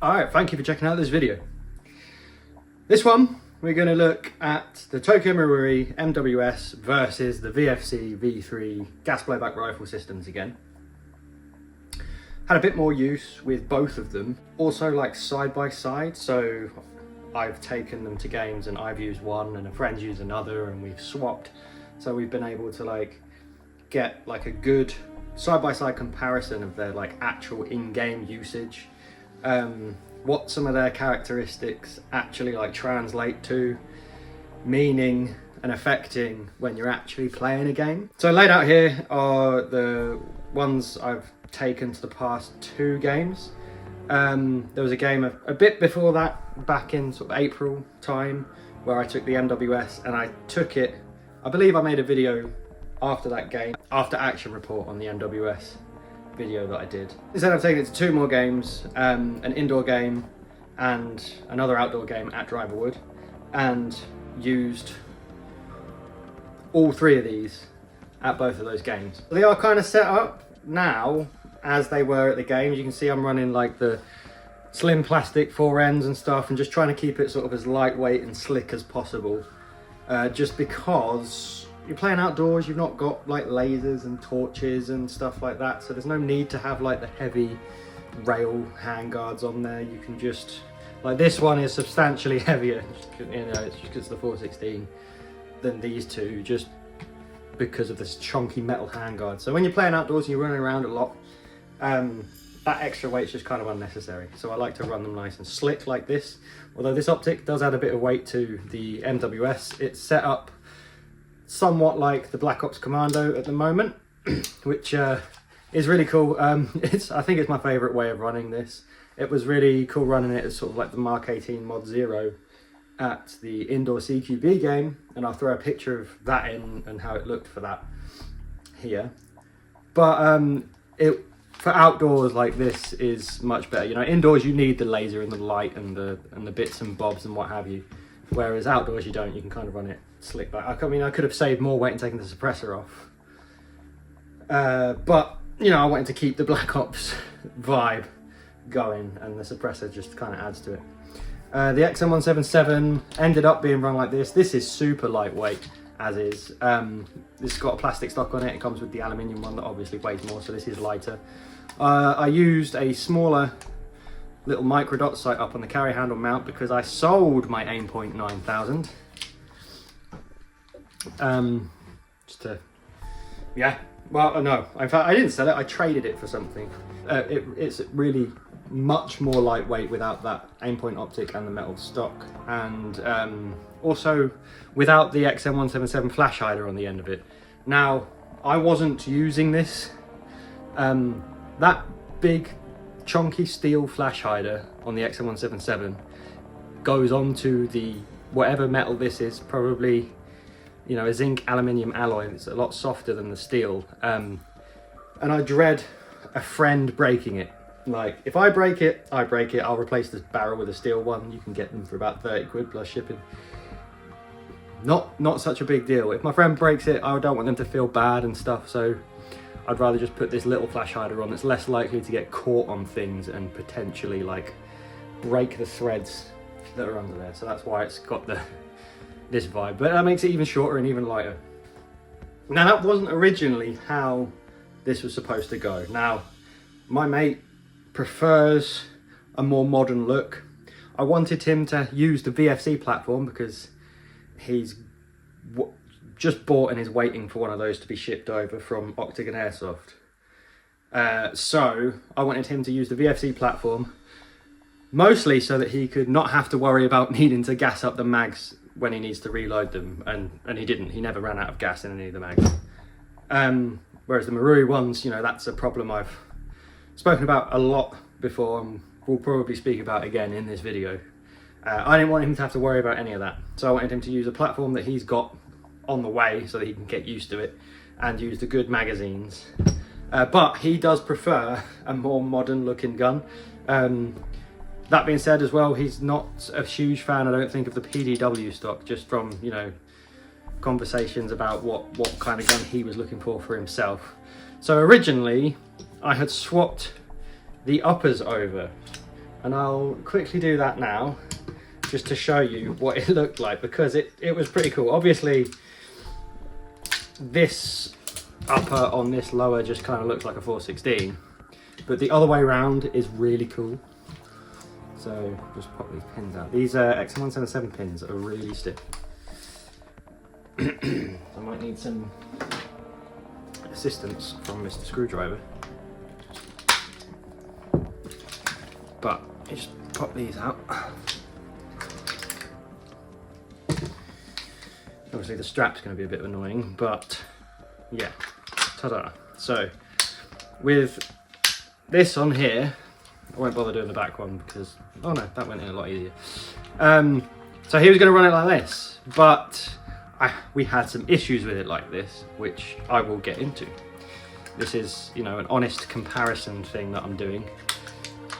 Alright, thank you for checking out this video. This one, we're going to look at the Tokyo Marui MWS versus the VFC V3 gas blowback rifle systems again. Had a bit more use with both of them. Also like side by side, so I've taken them to games and I've used one and a friend's used another and we've swapped. So we've been able to like get like a good side by side comparison of their like actual in-game usage. What some of their characteristics actually like translate to, meaning and affecting when you're actually playing a game. So laid out here are the ones I've taken to the past 2 games. There was a game a bit before that, back in sort of April time, where I took the MWS and I took it, I believe I made a video after that game, after action report on the MWS video that I did. Instead I've taken it to 2 more games, an indoor game and another outdoor game at Driverwood, and used all 3 of these at both of those games. They are kind of set up now as they were at the games. You can see I'm running like the slim plastic 4 ends and stuff and just trying to keep it sort of as lightweight and slick as possible, just because you're playing outdoors, you've not got like lasers and torches and stuff like that, so there's no need to have like the heavy rail handguards on there. You can just, like this one is substantially heavier, you know, it's just because the 416 than these 2, just because of this chunky metal handguard. So when you're playing outdoors and you're running around a lot, that extra weight's just kind of unnecessary. So I like to run them nice and slick like this. Although this optic does add a bit of weight to the MWS, it's set up somewhat like the Black Ops Commando at the moment, which is really cool. I think it's my favourite way of running this. It was really cool running it as sort of like the Mark 18 Mod 0 at the indoor CQB game, and I'll throw a picture of that in and how it looked for that here. But for outdoors, like this is much better. You know, indoors you need the laser and the light and the bits and bobs and what have you, whereas outdoors you don't. You can kind of run it slick back. I mean, I could have saved more weight and taken the suppressor off, but you know, I wanted to keep the Black Ops vibe going, and the suppressor just kind of adds to it. The XM177 ended up being run like this. This is super lightweight as is. This has got a plastic stock on it. It comes with the aluminium one that obviously weighs more, so this is lighter. I used a smaller little micro dot sight up on the carry handle mount because I sold my Aimpoint 9000. Yeah, well, no, in fact I didn't sell it, I traded it for something. It's really much more lightweight without that Aimpoint optic and the metal stock, and also without the XM177 flash hider on the end of it. Now, I wasn't using this. That big chunky steel flash hider on the XM177 goes onto the whatever metal this is, probably, you know, a zinc aluminium alloy. It's a lot softer than the steel, and I dread a friend breaking it. Like, if I break it, I break it. I'll replace this barrel with a steel one. You can get them for about 30 quid plus shipping. Not such a big deal. If my friend breaks it, I don't want them to feel bad and stuff, so I'd rather just put this little flash hider on that's less likely to get caught on things and potentially like break the threads that are under there. So that's why it's got this vibe, but that makes it even shorter and even lighter. Now, that wasn't originally how this was supposed to go. Now, my mate prefers a more modern look. I wanted him to use the VFC platform because he's just bought and is waiting for one of those to be shipped over from Octagon Airsoft. So I wanted him to use the VFC platform, mostly so that he could not have to worry about needing to gas up the mags when he needs to reload them, and he didn't. He never ran out of gas in any of the mags. Whereas the Marui ones, you know, that's a problem I've spoken about a lot before and will probably speak about again in this video. I didn't want him to have to worry about any of that, so I wanted him to use a platform that he's got on the way so that he can get used to it and use the good magazines. But he does prefer a more modern looking gun. That being said as well, he's not a huge fan, I don't think, of the PDW stock, just from, you know, conversations about what kind of gun he was looking for himself. So originally I had swapped the uppers over And I'll quickly do that now, just to show you what it looked like, because it was pretty cool. Obviously, this upper on this lower just kind of looks like a 416, but the other way around is really cool. So just pop these pins out. These XM177 pins are really stiff. I might need some assistance from Mr. Screwdriver. But you just pop these out. Obviously the strap's going to be a bit annoying, but yeah, ta-da. So with this on here, I won't bother doing the back one because, oh no, that went in a lot easier. So he was going to run it like this, but we had some issues with it like this, which I will get into. This is, you know, an honest comparison thing that I'm doing.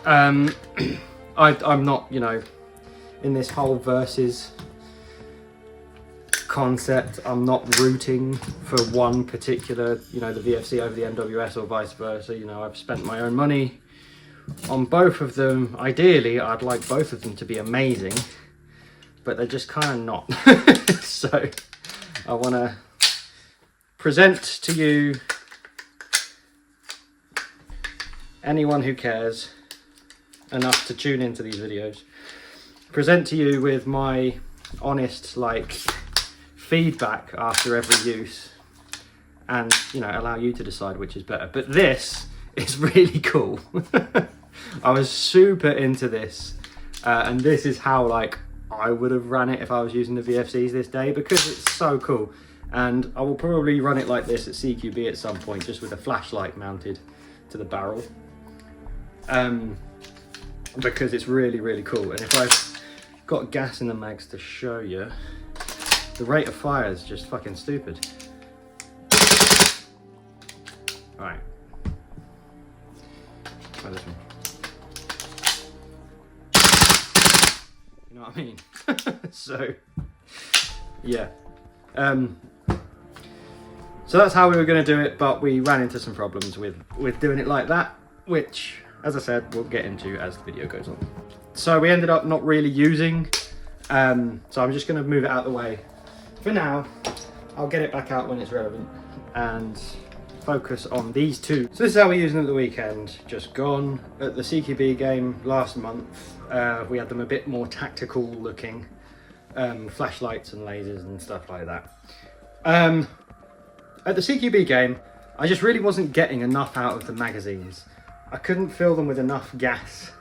I'm not, you know, in this whole versus concept, I'm not rooting for one particular, you know, the VFC over the MWS or vice versa. You know, I've spent my own money on both of them. Ideally, I'd like both of them to be amazing, but they're just kind of not. So I want to present to you, anyone who cares enough to tune into these videos, present to you with my honest, like, feedback after every use, and, you know, allow you to decide which is better. But this is really cool. I was super into this, and this is how, like, I would have run it if I was using the VFCs this day, because it's so cool. And I will probably run it like this at CQB at some point, just with a flashlight mounted to the barrel, because it's really, really cool. And if I've got gas in the mags to show you, the rate of fire is just fucking stupid. Alright. Try this one. You know what I mean? So, yeah. So that's how we were going to do it, but we ran into some problems with doing it like that, which, as I said, we'll get into as the video goes on. So we ended up not really using, so I'm just going to move it out of the way for now. I'll get it back out when it's relevant and focus on these two. So this is how we're using it at the weekend, just gone. At the CQB game last month, we had them a bit more tactical looking, flashlights and lasers and stuff like that. At the CQB game, I just really wasn't getting enough out of the magazines. I couldn't fill them with enough gas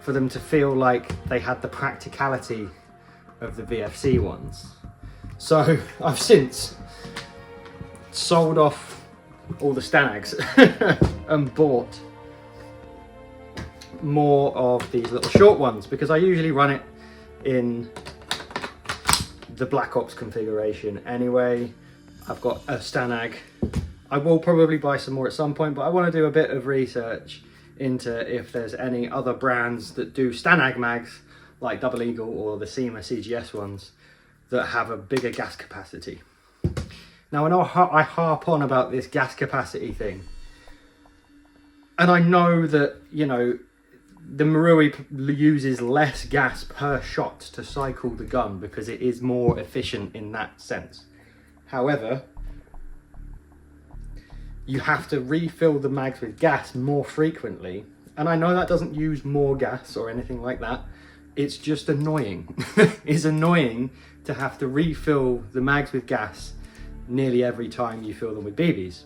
for them to feel like they had the practicality of the VFC ones. So I've since sold off all the Stanags and bought more of these little short ones, because I usually run it in the Black Ops configuration anyway. I've got a Stanag. I will probably buy some more at some point, but I want to do a bit of research into if there's any other brands that do Stanag mags, like Double Eagle or the SEMA CGS ones, that have a bigger gas capacity. Now, I know I harp on about this gas capacity thing, and I know that, you know, the Marui uses less gas per shot to cycle the gun because it is more efficient in that sense. However, you have to refill the mags with gas more frequently, and I know that doesn't use more gas or anything like that. It's just annoying. It's annoying to have to refill the mags with gas nearly every time you fill them with BBs.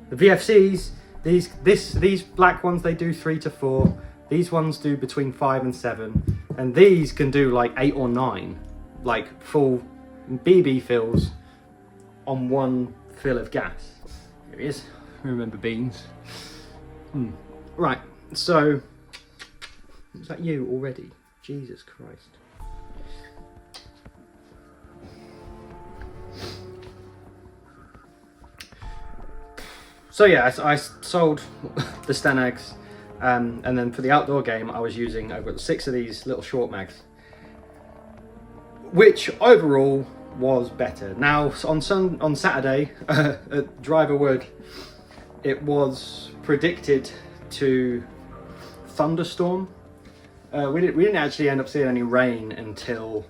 The VFCs, these black ones, they do 3 to 4. These ones do between 5 and 7, and these can do like 8 or 9, like full BB fills on one fill of gas. Here he is. Remember beans. Right, so is that you already? Jesus Christ. So yeah, I sold the Stanags, and then for the outdoor game I was using, I've got 6 of these little short mags, which overall was better. Now on Saturday at Driverwood, it was predicted to thunderstorm We didn't actually end up seeing any rain until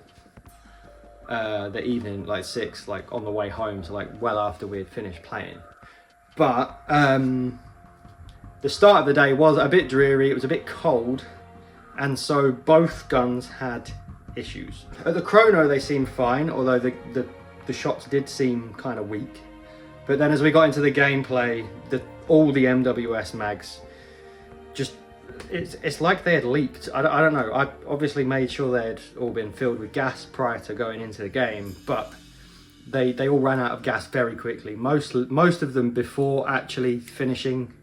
the evening, like 6, like on the way home, so like well after we had finished playing. But the start of the day was a bit dreary, it was a bit cold, and so both guns had issues. At the chrono they seemed fine, although the shots did seem kind of weak. But then as we got into the gameplay, all the MWS mags just, it's like they had leaked. I don't know, I obviously made sure they had all been filled with gas prior to going into the game, but they all ran out of gas very quickly. Most of them before actually finishing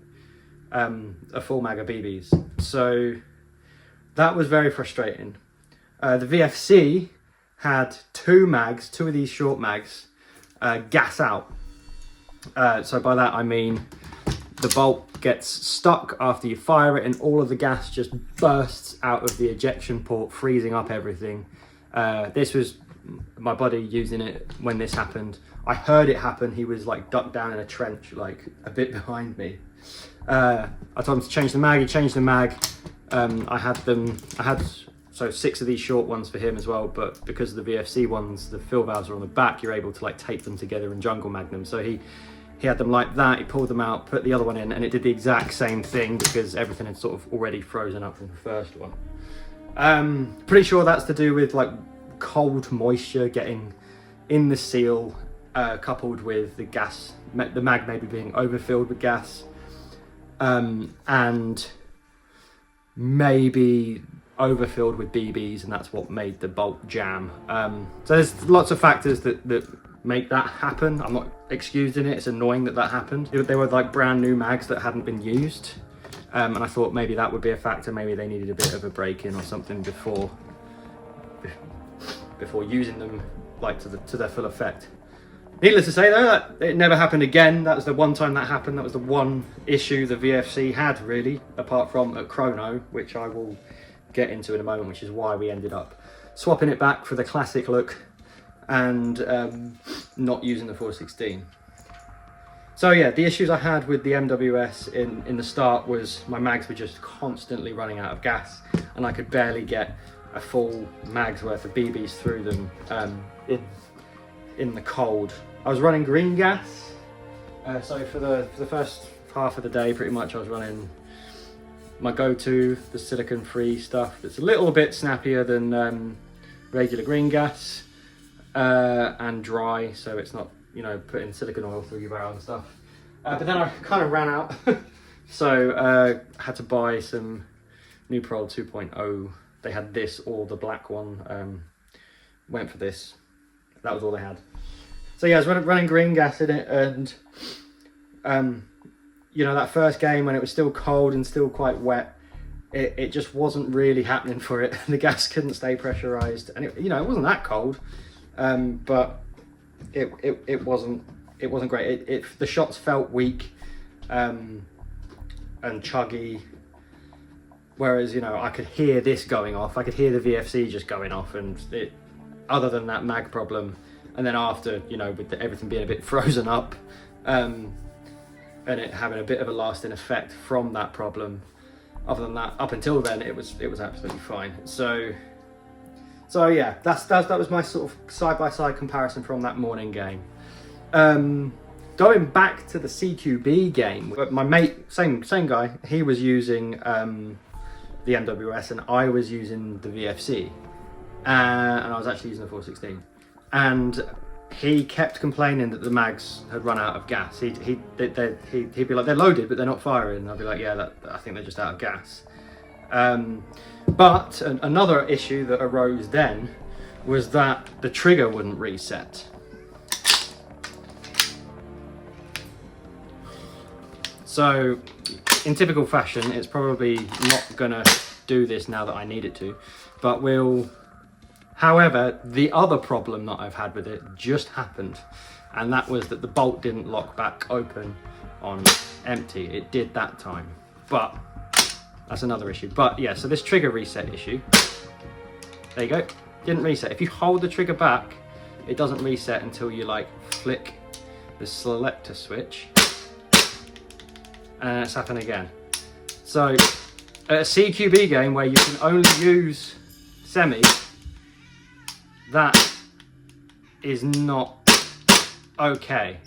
a full mag of BBs. So that was very frustrating. The VFC had 2 of these short mags, gas out. So by that I mean the bolt gets stuck after you fire it and all of the gas just bursts out of the ejection port, freezing up everything. This was my buddy using it when this happened. I heard it happen. He was like ducked down in a trench, like a bit behind me. I told him to change the mag, he changed the mag. I had 6 of these short ones for him as well, but because of the VFC ones, the fill valves are on the back, you're able to like tape them together and jungle mag them. So he had them like that, he pulled them out, put the other one in, and it did the exact same thing because everything had sort of already frozen up from the first one. Pretty sure that's to do with like cold moisture getting in the seal, coupled with the gas, the mag maybe being overfilled with gas, and maybe overfilled with BBs, and that's what made the bolt jam. So there's lots of factors that make that happen. I'm not excusing it, it's annoying that happened. They were like brand new mags that hadn't been used, and I thought maybe that would be a factor. Maybe they needed a bit of a break-in or something before using them like to their full effect. Needless to say though, that it never happened again. That was the one time that happened. That was the one issue the VFC had really, apart from at chrono, which I will get into in a moment, which is why we ended up swapping it back for the classic look and not using the 416. So yeah, the issues I had with the MWS in the start was my mags were just constantly running out of gas, and I could barely get a full mag's worth of BBs through them in the cold. I was running green gas, so for the first half of the day pretty much I was running my go-to, the silicon-free stuff that's a little bit snappier than regular green gas, and dry, so it's not, you know, putting silicon oil through your barrel and stuff. But then I kind of ran out, so had to buy some New Prol 2.0. They had this or the black one. Went for this. That was all they had. So yeah, I was running green gas in it, and you know, that first game when it was still cold and still quite wet, it just wasn't really happening for it. The gas couldn't stay pressurized, and it wasn't that cold, but it wasn't great. The shots felt weak and chuggy, whereas, you know, I could hear this going off, I could hear the VFC just going off, and other than that mag problem, and then after, you know, with everything being a bit frozen up, and it having a bit of a lasting effect from that problem, other than that, up until then, it was absolutely fine. So yeah, that was my sort of side-by-side comparison from that morning game. Going back to the CQB game, my mate, same guy, he was using the MWS and I was using the VFC, and I was actually using the 416, and he kept complaining that the mags had run out of gas. He'd be like, they're loaded but they're not firing, and I'd be like, yeah, I think they're just out of gas. But another issue that arose then was that the trigger wouldn't reset. So in typical fashion, it's probably not gonna do this now that I need it to, but however, the other problem that I've had with it just happened, and that was that the bolt didn't lock back open on empty. It did that time, but that's another issue. But yeah, so this trigger reset issue, there you go, didn't reset. If you hold the trigger back, it doesn't reset until you like flick the selector switch, and it's happened again. So at a CQB game where you can only use semi, that is not okay.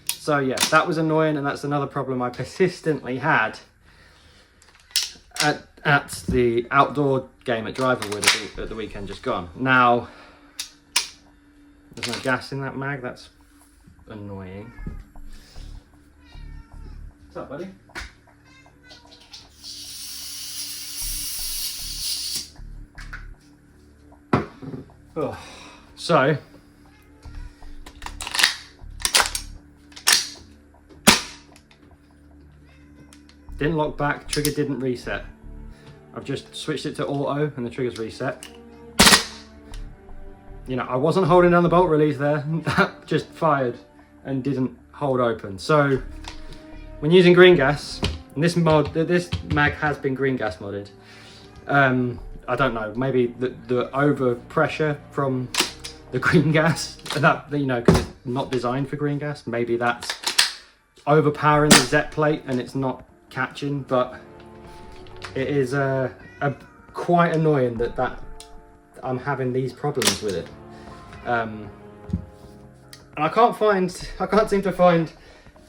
So yeah, that was annoying, and that's another problem I persistently had at the outdoor game at Driverwood at the weekend just gone. Now, there's no gas in that mag, that's annoying. What's up, buddy? Oh, so didn't lock back, trigger didn't reset. I've just switched it to auto and the trigger's reset. You know, I wasn't holding down the bolt release there. That just fired and didn't hold open. So when using green gas, and this mag has been green gas modded. I don't know, maybe the over pressure from the green gas, that, you know, because it's not designed for green gas, maybe that's overpowering the Z plate and it's not catching, but it is quite annoying that I'm having these problems with it. And I can't seem to find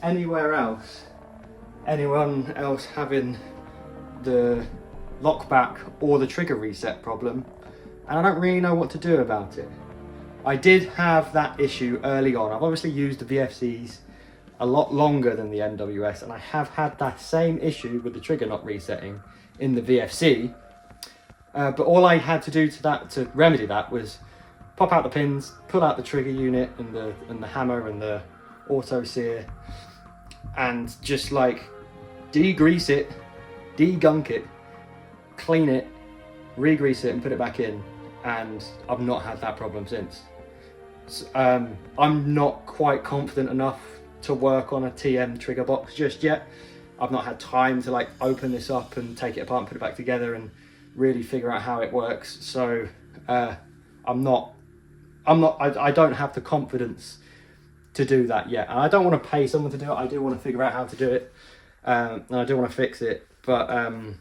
anyone else having the lockback or the trigger reset problem, and I don't really know what to do about it. I did have that issue early on. I've obviously used the VFCs a lot longer than the MWS, and I have had that same issue with the trigger not resetting in the VFC, but all I had to do to remedy that was pop out the pins, pull out the trigger unit and the hammer and the auto sear, and just like degrease it, degunk it, clean it, re-grease it and put it back in, and I've not had that problem since. So, I'm not quite confident enough to work on a TM trigger box just yet. I've not had time to like open this up and take it apart and put it back together and really figure out how it works. So I don't have the confidence to do that yet. And I don't want to pay someone to do it. I do want to figure out how to do it, and I do want to fix it. But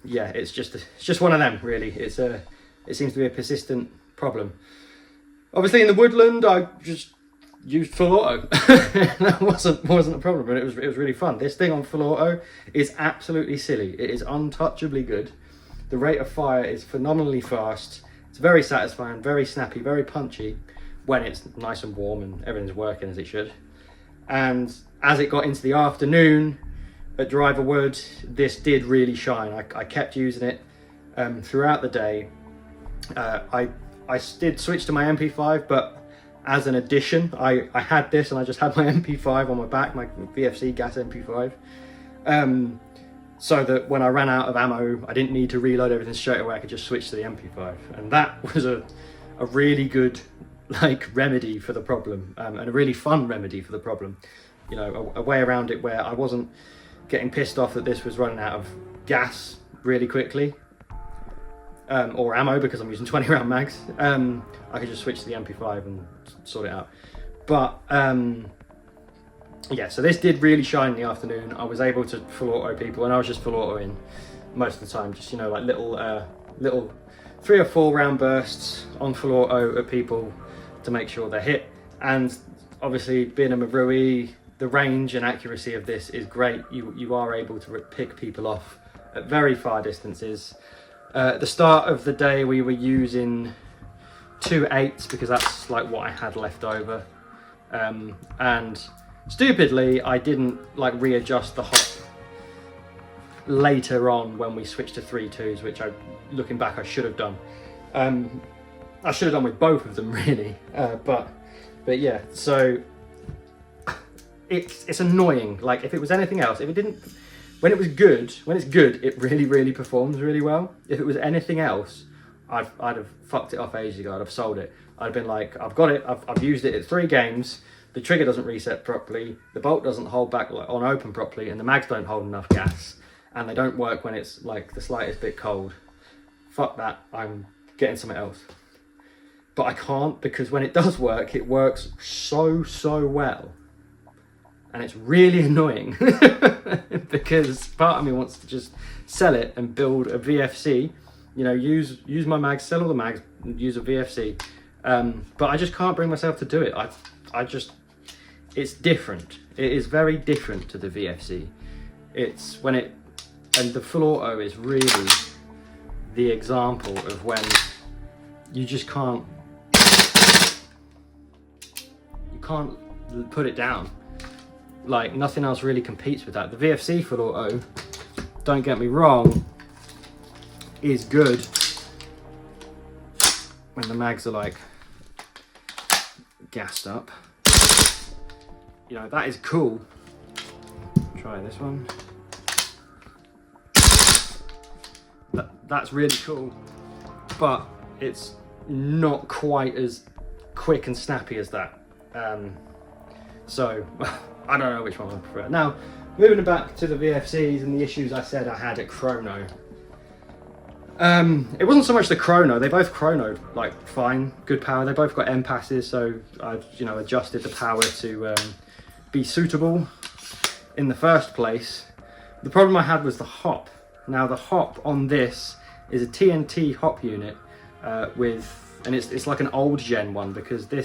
yeah, it's just one of them really. It seems to be a persistent problem. Obviously in the woodland, I just used full auto. That wasn't a problem, and it was really fun. This thing on full auto is absolutely silly. It is untouchably good. The rate of fire is phenomenally fast. It's very satisfying, very snappy, very punchy when it's nice and warm and everything's working as it should. And as it got into the afternoon at Driverwood, this did really shine. I kept using it throughout the day. I did switch to my MP5, but as an addition, I had this and I just had my MP5 on my back, my VFC gas MP5. So that when I ran out of ammo, I didn't need to reload everything straight away. I could just switch to the MP5. And that was a really good like remedy for the problem, and a really fun remedy for the problem. You know, a way around it where I wasn't getting pissed off that this was running out of gas really quickly, or ammo because I'm using 20 round mags. I could just switch to the MP5 and sort it out. But yeah, so this did really shine in the afternoon. I was able to full auto people, and I was just full auto in most of the time, just, you know, like little 3 or 4 round bursts on full auto at people to make sure they're hit. And obviously being a Marui, the range and accuracy of this is great. You are able to pick people off at very far distances. At the start of the day we were using 2 8s because that's like what I had left over, and stupidly I didn't like readjust the hop later on when we switched to 3 2s, which looking back I should have done. I should have done with both of them really, but yeah, so it's annoying. Like if it was anything else, if it didn't, when it's good, it really performs really well. If it was anything else, I'd have fucked it off ages ago. I'd have sold it. I'd have been like, I've got it, I've used it at 3 games, the trigger doesn't reset properly, the bolt doesn't hold back like on open properly, and the mags don't hold enough gas, and they don't work when it's like the slightest bit cold. Fuck that, I'm getting something else. But I can't, because when it does work, it works so well. and it's really annoying because part of me wants to just sell it and build a VFC, you know, use my mags, sell all the mags, use a VFC, but I just can't bring myself to do it. I just, it's different. It is very different to the VFC. It's when it, and the full auto is really the example of when you just can't put it down. Like, nothing else really competes with that. The VFC full auto, don't get me wrong, is good when the mags are like gassed up. You know, that is cool. Try this one. That's really cool, but it's not quite as quick and snappy as that. So I don't know which one I prefer. Now, moving back to the VFCs and the issues I said I had at Chrono. It wasn't so much the Chrono, they both chronoed like fine, good power. They both got M passes, so I've, you know, adjusted the power to be suitable in the first place. The problem I had was the hop. Now the hop on this is a TNT hop unit and it's like an old gen one, because the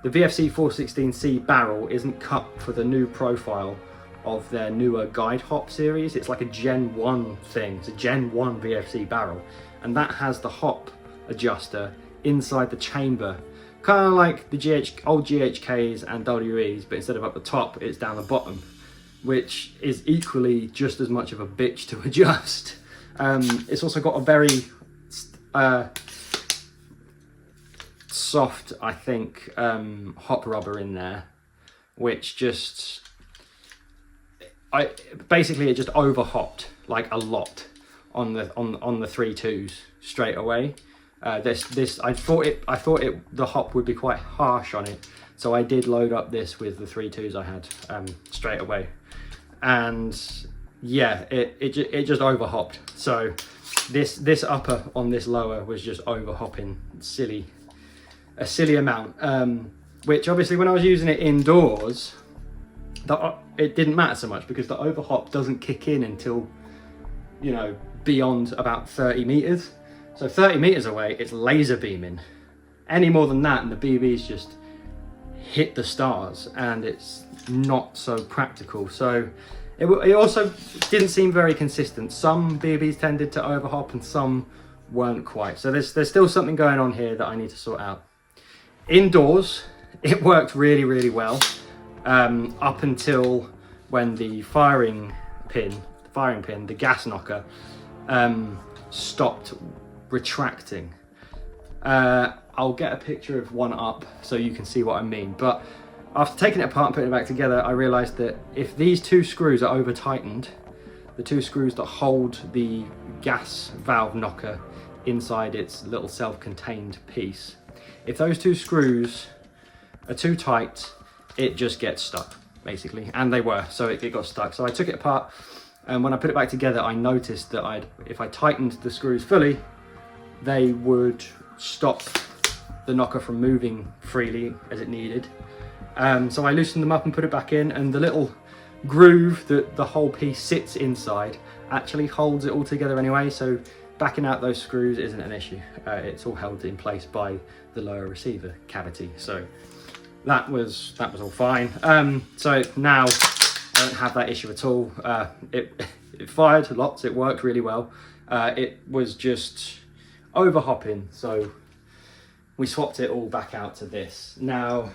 VFC 416C barrel isn't cut for the new profile of their newer guide hop series. It's like a Gen 1 thing. It's a Gen 1 VFC barrel, and that has the hop adjuster inside the chamber, kind of like the old GHKs and WEs, but instead of up the top, it's down the bottom, which is equally just as much of a bitch to adjust. It's also got a very soft, I think, hop rubber in there, which just, basically it just over hopped like a lot on the 3.2s straight away. I thought the hop would be quite harsh on it, so I did load up this with the 3.2s I had straight away, and yeah, it just over hopped. So this upper on this lower was just over hopping a silly amount, which obviously when I was using it indoors, it didn't matter so much, because the overhop doesn't kick in until, you know, beyond about 30 meters. So 30 meters away, it's laser beaming. Any more than that and the BBs just hit the stars, and it's not so practical. So it also didn't seem very consistent. Some BBs tended to overhop and some weren't quite. So there's still something going on here that I need to sort out. Indoors, it worked really, really well, up until when the firing pin, the gas knocker, stopped retracting. I'll get a picture of one up so you can see what I mean, but after taking it apart and putting it back together, I realized that if these two screws are over tightened, the two screws that hold the gas valve knocker inside its little self-contained piece, if those two screws are too tight, it just gets stuck, basically. And they were, so it got stuck. So I took it apart, and when I put it back together, I noticed that if I tightened the screws fully, they would stop the knocker from moving freely as it needed. So I loosened them up and put it back in, and the little groove that the whole piece sits inside actually holds it all together anyway, so backing out those screws isn't an issue. It's all held in place by the lower receiver cavity, so that was all fine. So now I don't have that issue at all. It fired lots, it worked really well. It was just over hopping, so we swapped it all back out to this. Now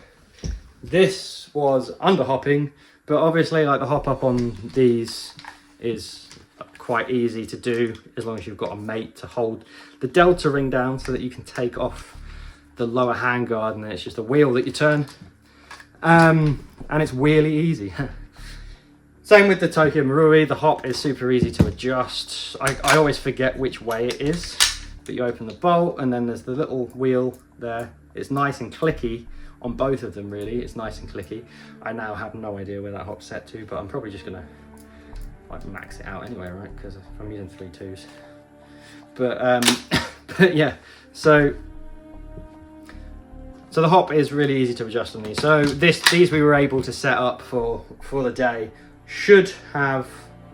this was under hopping, but obviously, like, the hop up on these is quite easy to do as long as you've got a mate to hold the delta ring down so that you can take off the lower handguard, and then it's just a wheel that you turn, and it's really easy. Same with the Tokyo Marui, the hop is super easy to adjust. I always forget which way it is, but you open the bolt and then there's the little wheel there. It's nice and clicky on both of them, really. It's nice and clicky. I now have no idea where that hop's set to, but I'm probably just gonna like max it out anyway, right? Because I'm using 3.2s. But but yeah, so So the hop is really easy to adjust on these. So these we were able to set up for the day. Should have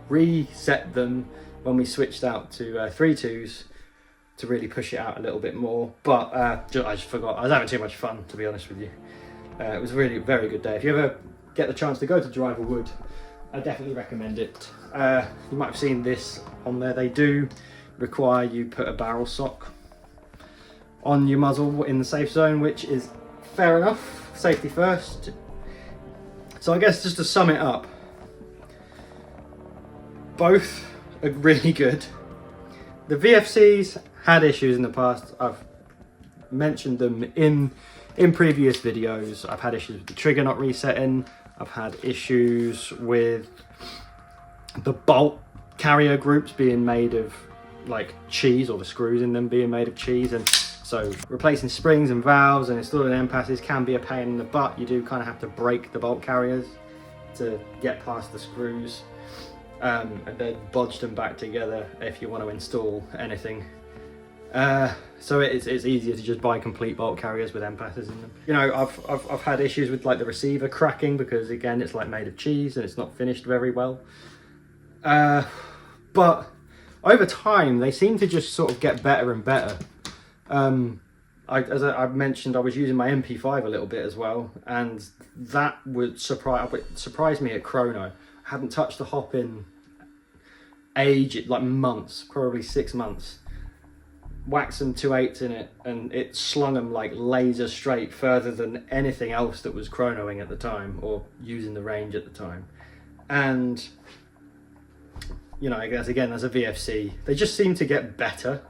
reset them when we switched out to 3.2s to really push it out a little bit more. But I just forgot. I was having too much fun, to be honest with you. It was really a very good day. If you ever get the chance to go to Driver Wood, I definitely recommend it. You might have seen this on there. They do require you put a barrel sock on your muzzle in the safe zone, which is fair enough. Safety first. So I guess just to sum it up, both are really good. The VFCs had issues in the past. I've mentioned them in previous videos. I've had issues with the trigger not resetting. I've had issues with the bolt carrier groups being made of like cheese, or the screws in them being made of cheese, and so replacing springs and valves and installing end passes can be a pain in the butt. You do kind of have to break the bolt carriers to get past the screws, and then bodge them back together if you want to install anything. So it's easier to just buy complete bolt carriers with end passes in them. You know, I've had issues with like the receiver cracking, because again it's like made of cheese and it's not finished very well. But over time they seem to just sort of get better and better. As I've mentioned, I was using my MP5 a little bit as well, and that would surprise me at chrono. I hadn't touched the hop in like months, probably 6 months. Whacked some 2.8s in it, and it slung them like laser straight, further than anything else that was chronoing at the time or using the range at the time. And you know, I guess again, as a VFC, they just seem to get better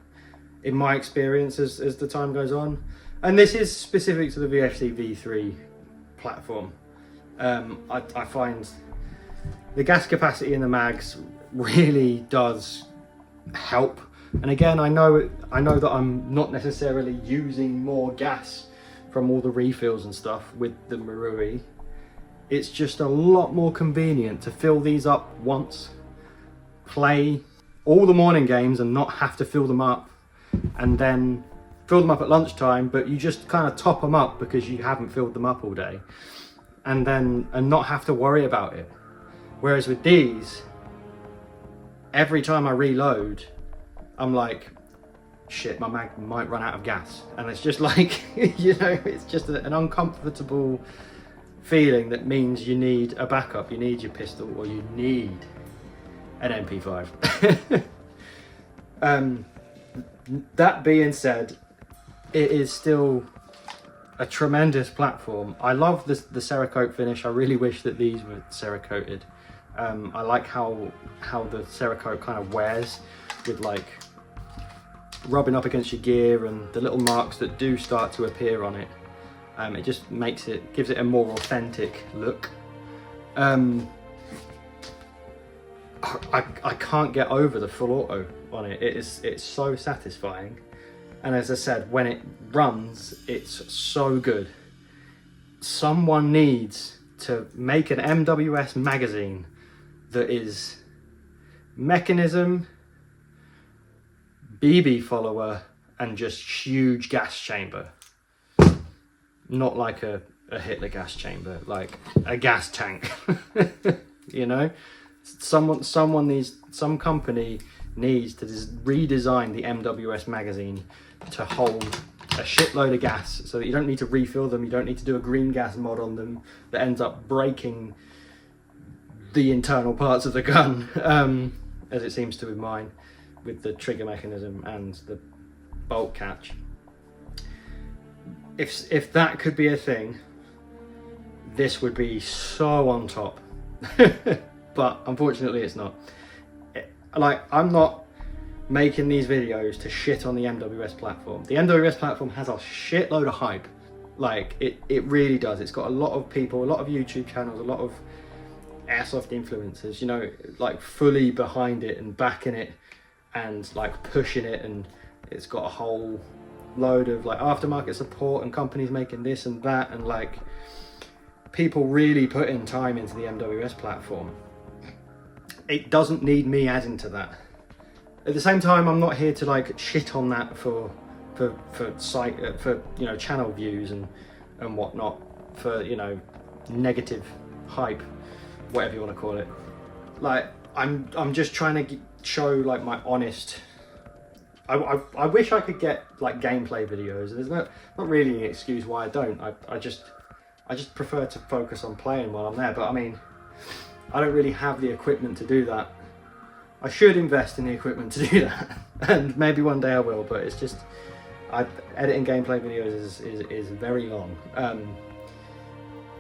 in my experience as the time goes on. And this is specific to the VFC V3 platform. I find the gas capacity in the mags really does help. And again, I know that I'm not necessarily using more gas from all the refills and stuff with the Marui. It's just a lot more convenient to fill these up once, play all the morning games and not have to fill them up, and then fill them up at lunchtime, but you just kind of top them up because you haven't filled them up all day, and not have to worry about it. Whereas with these, every time I reload, I'm like, shit, my mag might run out of gas. And it's just like, you know, it's just an uncomfortable feeling that means you need a backup, you need your pistol, or you need an MP5. That being said, it is still a tremendous platform. I love the Cerakote finish. I really wish that these were Cerakoted. I like how the Cerakote kind of wears, with like rubbing up against your gear and the little marks that do start to appear on it. It just gives it a more authentic look. I can't get over the full auto on it. It's so satisfying, and as I said, when it runs, it's so good. Someone needs to make an MWS magazine that is mechanism, BB follower, and just huge gas chamber. Not like a Hitler gas chamber, like a gas tank. You know, some company needs to redesign the MWS magazine to hold a shitload of gas, so that you don't need to refill them, you don't need to do a green gas mod on them that ends up breaking the internal parts of the gun, as it seems to with mine, with the trigger mechanism and the bolt catch. If that could be a thing, this would be so on top. But unfortunately it's not. I'm not making these videos to shit on the MWS platform. The MWS platform has a shitload of hype. Like, it really does. It's got a lot of people, a lot of YouTube channels, a lot of AIRSOFT influencers, you know, like fully behind it and backing it and like pushing it, and it's got a whole load of like aftermarket support and companies making this and that, and like people really putting time into the MWS platform. It doesn't need me adding to that. At the same time, I'm not here to like shit on that for you know, channel views and and whatnot for, you know, negative hype, whatever you want to call it. Like, I'm just trying to show like my honest. I wish I could get like gameplay videos. There's not really an excuse why I don't. I just prefer to focus on playing while I'm there. But I mean, I don't really have the equipment to do that. I should invest in the equipment to do that, and maybe one day I will. But it's just, editing gameplay videos is very long.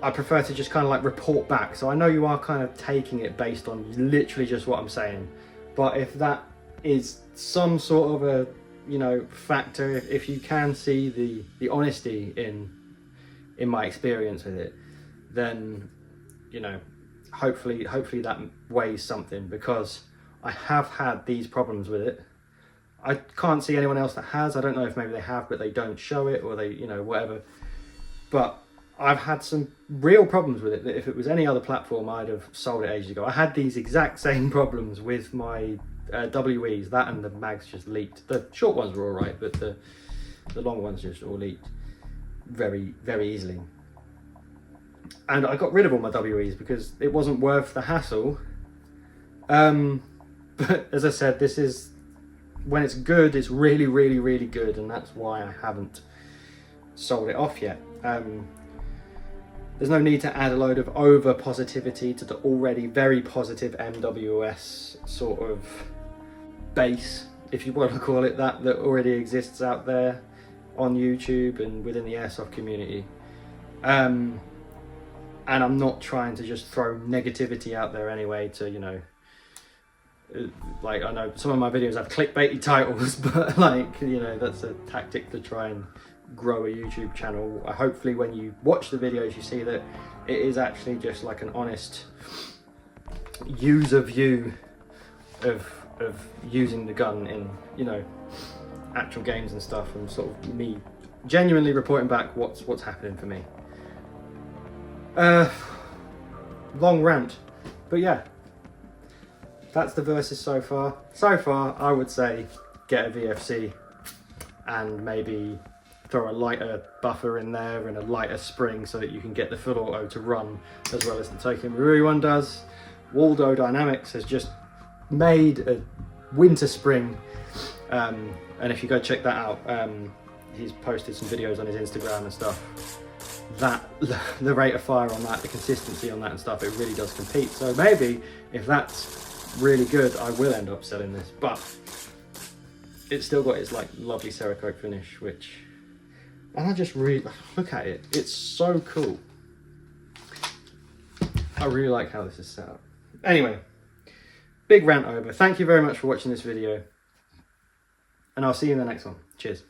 I prefer to just kind of like report back. So I know you are kind of taking it based on literally just what I'm saying, but if that is some sort of a, you know, factor, if you can see the honesty in my experience with it, then, you know, hopefully that weighs something, because I have had these problems with it. I can't see anyone else that has. I don't know if maybe they have, but they don't show it, or they, you know, whatever. But I've had some real problems with it that if it was any other platform, I'd have sold it ages ago. I had these exact same problems with my WEs, that and the mags just leaked. The short ones were all right, but the long ones just all leaked very, very easily. And I got rid of all my WEs because it wasn't worth the hassle. But as I said, this is, when it's good, it's really, really, really good, and that's why I haven't sold it off yet. There's no need to add a load of over positivity to the already very positive MWS sort of base, if you want to call it that already exists out there on YouTube and within the Airsoft community. And I'm not trying to just throw negativity out there anyway to, you know, like, I know some of my videos have clickbaity titles, but like, you know, that's a tactic to try and grow a YouTube channel. Hopefully when you watch the videos you see that it is actually just like an honest user view of using the gun in, you know, actual games and stuff, and sort of me genuinely reporting back what's happening for me. Long rant, but yeah, that's the versus so far. I would say get a VFC and maybe throw a lighter buffer in there and a lighter spring so that you can get the full auto to run as well as the Tokyo Marui one does. Waldo Dynamics has just made a winter spring, and if you go check that out, he's posted some videos on his Instagram and stuff. That the rate of fire on that, the consistency on that and stuff, it really does compete. So maybe if that's really good, I will end up selling this, but it's still got its like lovely Cerakote finish, which, and I just really look at it, it's so cool. I really like how this is set up. Anyway, big rant over. Thank you very much for watching this video, and I'll see you in the next one. Cheers.